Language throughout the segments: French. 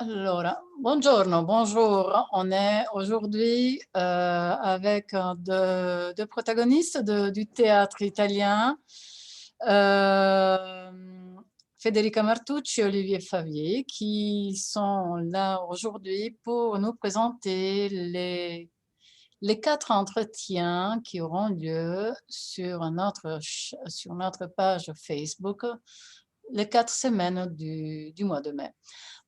Allora, buongiorno, bonjour. On est aujourd'hui avec deux protagonistes du théâtre italien, euh, Federica Martucci et Olivier Favier, qui sont là aujourd'hui pour nous présenter les quatre entretiens qui auront lieu sur notre page Facebook les 4 semaines du mois de mai.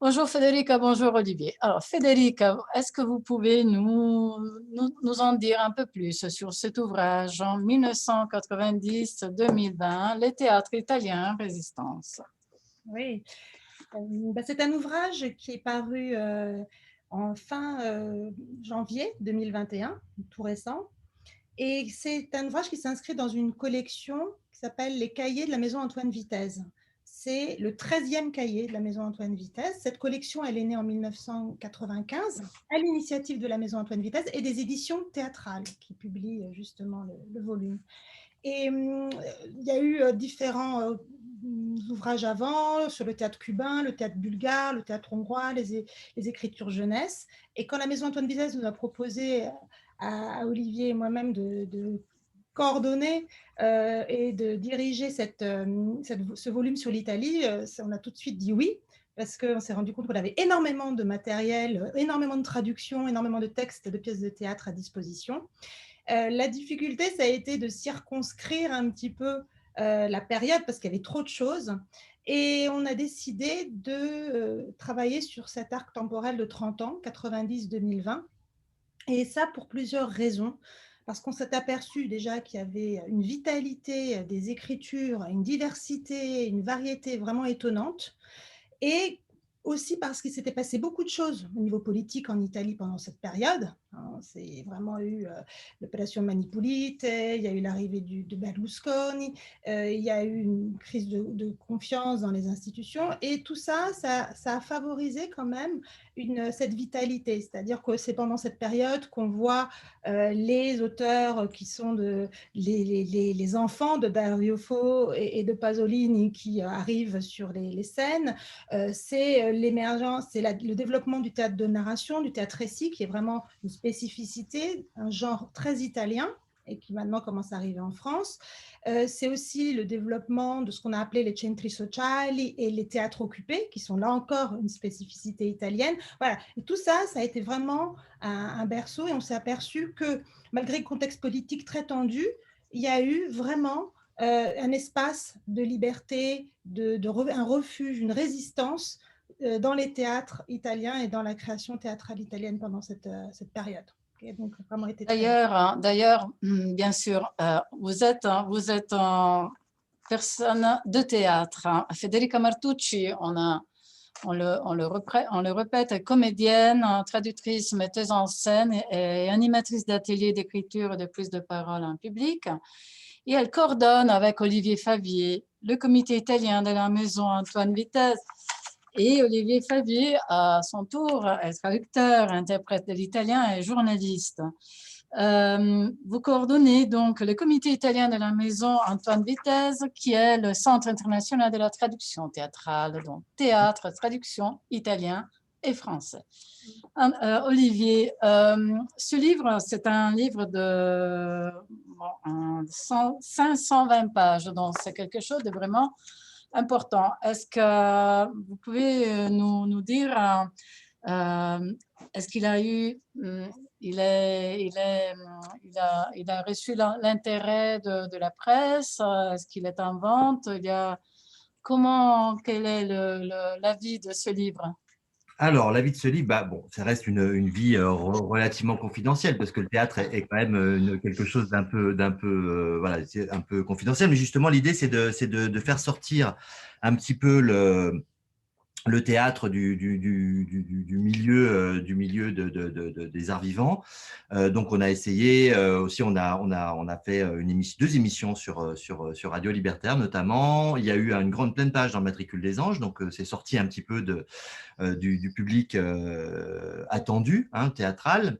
Bonjour Federica, bonjour Olivier. Alors Federica, est-ce que vous pouvez nous en dire un peu plus sur cet ouvrage en 1990-2020, Les théâtres italiens Résistance? Oui, c'est un ouvrage qui est paru en fin janvier 2021, tout récent. Et c'est un ouvrage qui s'inscrit dans une collection qui s'appelle Les cahiers de la maison Antoine Vitez. C'est le 13e cahier de la maison Antoine Vitez. Cette collection, elle est née en 1995 à l'initiative de la maison Antoine Vitez et des éditions théâtrales qui publient justement le volume. Et il y a eu différents ouvrages avant sur le théâtre cubain, le théâtre bulgare, le théâtre hongrois, les écritures jeunesse. Et quand la maison Antoine Vitez nous a proposé à Olivier et moi-même de coordonner et de diriger ce volume sur l'Italie, on a tout de suite dit oui, parce qu'on s'est rendu compte qu'on avait énormément de matériel, énormément de traductions, énormément de textes, de pièces de théâtre à disposition. La difficulté, ça a été de circonscrire un petit peu la période parce qu'il y avait trop de choses. Et on a décidé de travailler sur cet arc temporel de 30 ans, 90-2020. Et ça pour plusieurs raisons. Parce qu'on s'est aperçu déjà qu'il y avait une vitalité des écritures, une diversité, une variété vraiment étonnante. Et aussi parce qu'il s'était passé beaucoup de choses au niveau politique en Italie pendant cette période. C'est vraiment eu l'opération Manipulite, il y a eu l'arrivée de Berlusconi, il y a eu une crise de confiance dans les institutions, et tout ça, ça a favorisé quand même cette vitalité. C'est-à-dire que c'est pendant cette période qu'on voit les auteurs qui sont les enfants de Dario Fo et de Pasolini qui arrivent sur les scènes. C'est l'émergence, c'est le développement du théâtre de narration, du théâtre récit, qui est vraiment une spécificité, un genre très italien et qui maintenant commence à arriver en France. C'est aussi le développement de ce qu'on a appelé les centri sociali et les théâtres occupés, qui sont là encore une spécificité italienne. Voilà. Et tout ça, ça a été vraiment un berceau, et on s'est aperçu que malgré le contexte politique très tendu, il y a eu vraiment un espace de liberté, un refuge, une résistance dans les théâtres italiens et dans la création théâtrale italienne pendant cette période. Okay, donc, vraiment été D'ailleurs, bien sûr, vous êtes une personne de théâtre. Federica Martucci, on le répète, est comédienne, traductrice, metteuse en scène et animatrice d'ateliers d'écriture et de prise de parole en public. Et elle coordonne avec Olivier Favier le comité italien de la maison Antoine Vitez. Et Olivier Favier, à son tour, est traducteur, interprète de l'italien et journaliste. Vous coordonnez donc le comité italien de la maison Antoine Vitez, qui est le Centre international de la traduction théâtrale, donc théâtre, traduction, italien et français. Olivier, ce livre, c'est un livre de 520 pages, donc c'est quelque chose de vraiment important. Est-ce que vous pouvez nous dire, est-ce qu'il a eu, il a reçu l'intérêt de la presse? Est-ce qu'il est en vente? Quel est l'avis de ce livre? Alors, la vie de ce livre, bon, ça reste une vie relativement confidentielle parce que le théâtre est quand même quelque chose voilà, c'est un peu confidentiel. Mais justement, l'idée, c'est de faire sortir un petit peu le théâtre du milieu des arts vivants. Donc, on a essayé aussi, on a fait deux émissions sur Radio Libertaire notamment. Il y a eu une grande pleine page dans le Matricule des Anges, donc c'est sorti un petit peu du public attendu, théâtral.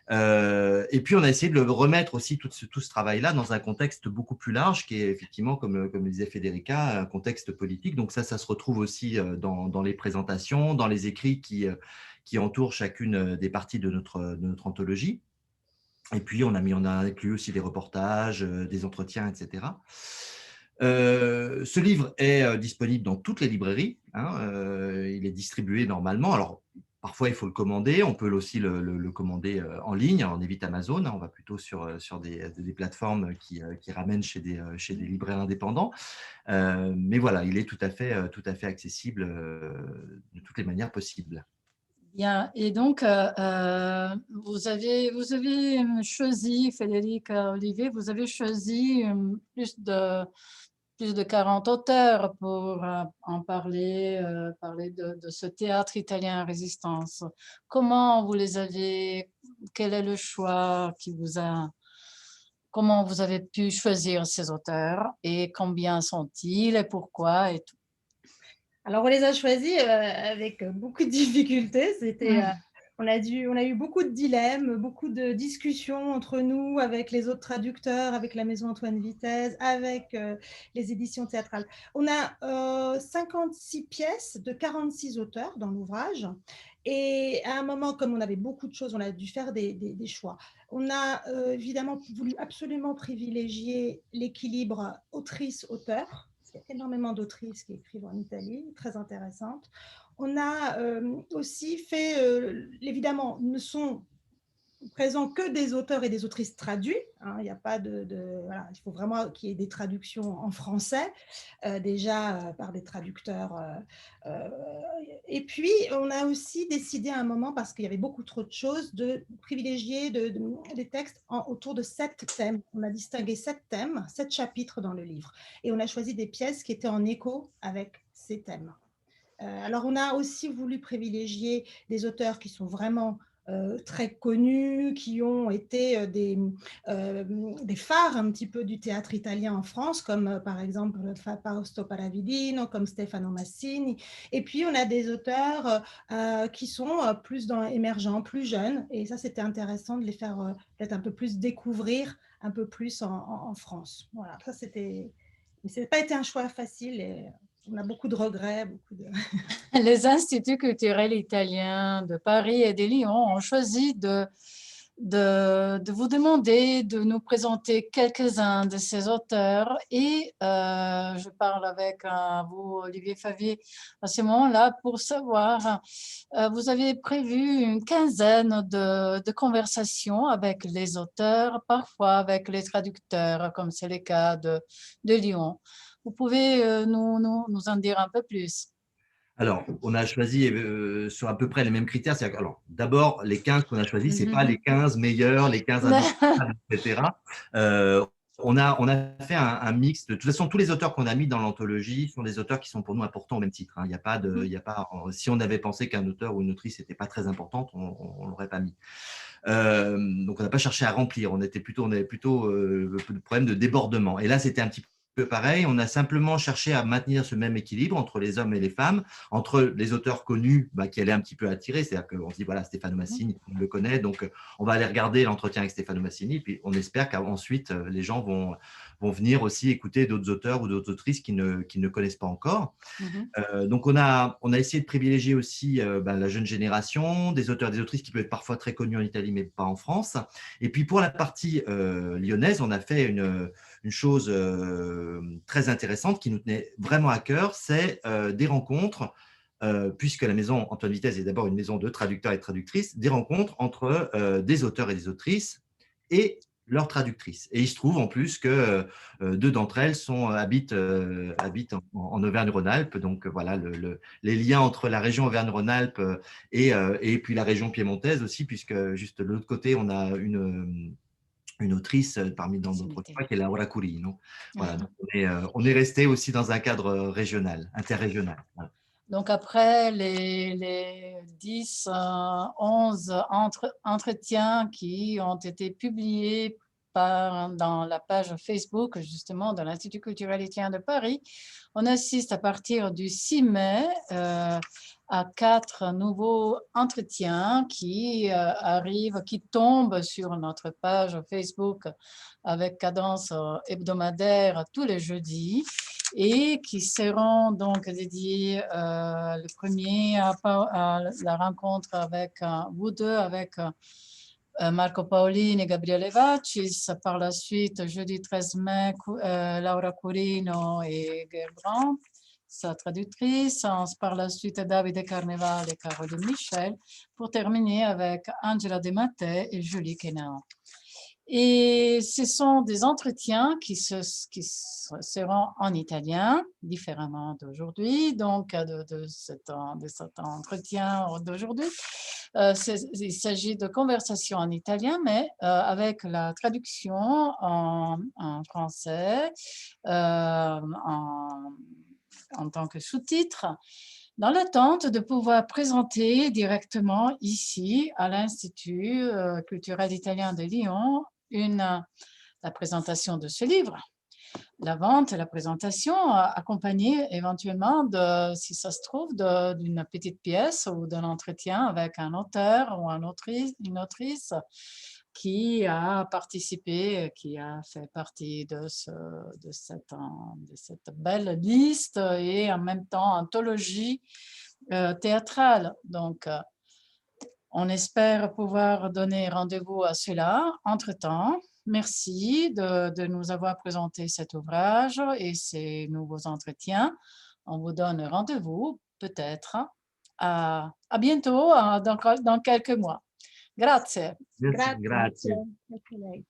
Et puis, on a essayé de le remettre aussi, tout ce travail-là, dans un contexte beaucoup plus large, qui est effectivement, comme le disait Federica, un contexte politique. Donc ça se retrouve aussi dans dans les présentations, dans les écrits qui entourent chacune des parties de notre anthologie. Et puis, on a inclus aussi des reportages, des entretiens, etc. Ce livre est disponible dans toutes les librairies. Il est distribué normalement. Alors, parfois, il faut le commander. On peut aussi le commander en ligne. On évite Amazon. On va plutôt sur des plateformes qui ramènent chez des libraires indépendants. Mais voilà, il est tout à fait accessible de toutes les manières possibles. Bien, et donc, vous avez choisi, Frédéric Olivier, vous avez choisi plus de 40 auteurs pour en parler, parler de ce théâtre italien Résistance. Comment vous les avez, quel est le choix qui vous a, comment vous avez pu choisir ces auteurs et combien sont-ils et pourquoi et tout? Alors, on les a choisis avec beaucoup de difficultés. On a eu beaucoup de dilemmes, beaucoup de discussions entre nous, avec les autres traducteurs, avec la Maison Antoine Vitesse, avec les éditions théâtrales. On a 56 pièces de 46 auteurs dans l'ouvrage. Et à un moment, comme on avait beaucoup de choses, on a dû faire des choix. On a évidemment voulu absolument privilégier l'équilibre autrice-auteur. Il y a énormément d'autrices qui écrivent en Italie, très intéressantes. On a aussi fait, évidemment, ne sont présents que des auteurs et des autrices traduits. Il y a pas voilà, il faut vraiment qu'il y ait des traductions en français, déjà par des traducteurs. Et puis, on a aussi décidé à un moment, parce qu'il y avait beaucoup trop de choses, de privilégier des textes autour de 7 thèmes. On a distingué 7 thèmes, 7 chapitres dans le livre. Et on a choisi des pièces qui étaient en écho avec ces thèmes. Alors, on a aussi voulu privilégier des auteurs qui sont vraiment très connus, qui ont été des phares un petit peu du théâtre italien en France, comme par exemple Fausto Paravidino, comme Stefano Massini. Et puis, on a des auteurs qui sont plus émergents, plus jeunes. Et ça, c'était intéressant de les faire peut-être un peu plus découvrir, un peu plus en France. Voilà, ça, c'était... Mais ça n'a pas été un choix facile et on a beaucoup de regrets. Les instituts culturels italiens de Paris et de Lyon ont choisi de vous demander de nous présenter quelques-uns de ces auteurs et je parle avec vous, Olivier Favier, à ce moment-là pour savoir, vous avez prévu une quinzaine de conversations avec les auteurs, parfois avec les traducteurs, comme c'est le cas de Lyon. Vous pouvez nous en dire un peu plus? Alors, on a choisi sur à peu près les mêmes critères. Alors, d'abord, les 15 qu'on a choisis, ce n'est pas les 15 meilleurs, les 15 indispensables, etc. On a fait un mix. De toute façon, tous les auteurs qu'on a mis dans l'anthologie sont des auteurs qui sont pour nous importants au même titre. Il y a pas si on avait pensé qu'un auteur ou une autrice n'était pas très importante, on ne l'aurait pas mis. Donc, on n'a pas cherché à remplir. On avait plutôt le problème de débordement. Et là, c'était un petit peu pareil, on a simplement cherché à maintenir ce même équilibre entre les hommes et les femmes, entre les auteurs connus qui allaient un petit peu attirer, c'est-à-dire qu'on se dit, voilà, Stefano Massini, on le connaît, donc on va aller regarder l'entretien avec Stefano Massini, puis on espère qu'ensuite, les gens vont venir aussi écouter d'autres auteurs ou d'autres autrices qui ne connaissent pas encore. Donc, on a essayé de privilégier aussi la jeune génération, des auteurs et des autrices qui peuvent être parfois très connus en Italie, mais pas en France. Et puis, pour la partie lyonnaise, on a fait une chose très intéressante qui nous tenait vraiment à cœur, c'est des rencontres, puisque la maison Antoine Vitesse est d'abord une maison de traducteurs et de traductrices, des rencontres entre des auteurs et des autrices et leurs traductrices. Et il se trouve en plus que 2 d'entre elles habitent en Auvergne-Rhône-Alpes. Donc voilà, les liens entre la région Auvergne-Rhône-Alpes et puis la région piémontaise aussi, puisque juste de l'autre côté, on a une autrice parmi dans notre choix qui est Laura Curino. Voilà, donc on est resté aussi dans un cadre régional, interrégional. Voilà. Donc, après les 10, 11 entretiens qui ont été publiés dans la page Facebook, justement, de l'Institut culturel italien de Paris, on assiste à partir du 6 mai à 4 nouveaux entretiens qui arrivent, qui tombent sur notre page Facebook avec cadence hebdomadaire tous les jeudis et qui seront donc dédiés le premier à la rencontre avec vous deux, avec Marco Paolini et Gabriele Vaccis. Par la suite, jeudi 13 mai, Laura Curino et Gerbrand, sa traductrice. Par la suite, Davide Carnevale et Caroline Michel, pour terminer avec Angela De Mattei et Julie Kenao. Et ce sont des entretiens qui seront en italien, différemment d'aujourd'hui, donc de cet entretien d'aujourd'hui. Il s'agit de conversations en italien, mais avec la traduction en français, en tant que sous-titre, dans l'attente de pouvoir présenter directement ici à l'Institut culturel italien de Lyon la présentation de ce livre. La vente et la présentation accompagnée éventuellement, si ça se trouve, d'une petite pièce ou d'un entretien avec un auteur ou une autrice qui a participé, qui a fait partie de cette belle liste et en même temps anthologie théâtrale. Donc, on espère pouvoir donner rendez-vous à cela. Entre-temps, merci de nous avoir présenté cet ouvrage et ces nouveaux entretiens. On vous donne rendez-vous peut-être à bientôt, dans quelques mois. Grazie. Grazie. Grazie a lei.